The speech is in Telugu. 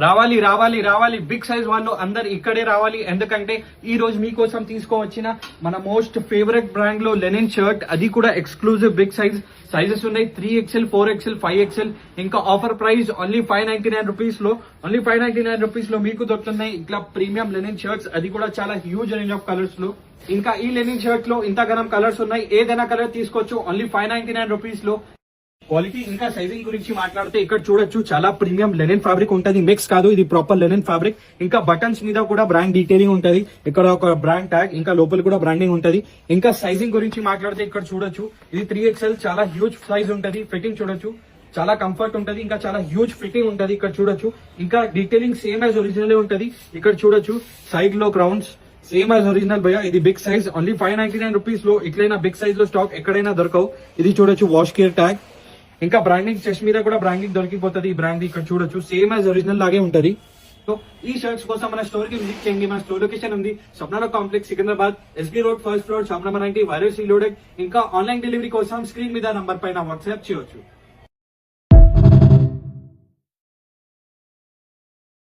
రావాలి రావాలి రావాలి బిగ్ సైజ్ వాళ్ళు అందరు ఇక్కడే రావాలి. ఎందుకంటే ఈ రోజు మీకోసం తీసుకోవచ్చిన మన మోస్ట్ ఫేవరెట్ బ్రాండ్ లో లెనిన్ షర్ట్, అది కూడా ఎక్స్క్లూజివ్ బిగ్ సైజెస్ ఉన్నాయి. 3XL, 4XL, 5XL. ఇంకా ఆఫర్ ప్రైస్ ఓన్లీ 599 రూపీస్ లో, ఓన్లీ 599 రూపీస్ లో మీకు దొరుకుతున్నాయి ఇట్లా ప్రీమియం లెనిన్ షర్ట్స్. అది కూడా చాలా హ్యూజ్ రేంజ్ ఆఫ్ కలర్స్ లో. ఇంకా ఈ లెనిన్ షర్ట్ లో ఇంతగానం కలర్స్ ఉన్నాయి, ఏదైనా కలర్ తీసుకోవచ్చు ఓన్లీ 599 రూపీస్ లో. క్వాలిటీ ఇంకా సైజింగ్ గురించి మాట్లాడితే ఇక్కడ చూడొచ్చు, చాలా ప్రీమియం లెనిన్ ఫ్యాబ్రిక్ ఉంటది, మిక్స్ కాదు, ఇది ప్రాపర్ లెనిన్ ఫ్యాబ్రిక్. ఇంకా బటన్స్ మీద కూడా బ్రాండ్ డీటెయిలింగ్ ఉంటది, ఇక్కడ ఒక బ్రాండ్ ట్యాగ్, ఇంకా లోపల కూడా బ్రాండింగ్ ఉంటది. ఇంకా సైజింగ్ గురించి మాట్లాడితే ఇక్కడ చూడొచ్చు, ఇది 3XL, చాలా హ్యూజ్ సైజ్ ఉంటది. ఫిట్టింగ్ చూడొచ్చు, చాలా కంఫర్ట్ ఉంటది, ఇంకా చాలా హ్యూజ్ ఫిట్టింగ్ ఉంటది. ఇక్కడ చూడొచ్చు, ఇంకా డీటెయిలింగ్ సేమ్ యాజ్ ఒరిజినల్ ఉంటది. ఇక్కడ చూడొచ్చు సైడ్ లో క్రౌన్స్ సేమ్ యాజ్ ఒరిజినల్ భయ్యా. ఇది బిగ్ సైజ్ ఓన్లీ 599 రూపీస్ లో. ఇట్లైనా బిగ్ సైజ్ లో స్టాక్ ఎక్కడైనా దొరకవు. ఇది చూడొచ్చు వాష్ కేర్ ట్యాగ్, ఇంకా బ్రాండింగ్ చెస్ట్ మీద కూడా బ్రాండింగ్ దొరికిపోతుంది. ఈ బ్రాండ్ ఇక్కడ చూడొచ్చు సేమ్ యాజ్ ఒరిజినల్ లాగే ఉంటది. సో ఈ షర్ట్స్ కోసం మన స్టోర్ కి విజిట్ చేయండి. మన స్టోర్ లొకేషన్ ఉంది స్వప్నాలో complex, Secunderabad, SB road, first floor, shop number 90, virus loaded. ఇంకా ఆన్లైన్ డెలివరీ కోసం స్క్రీన్ మీద నంబర్ పైన వాట్సాప్ చేయొచ్చు.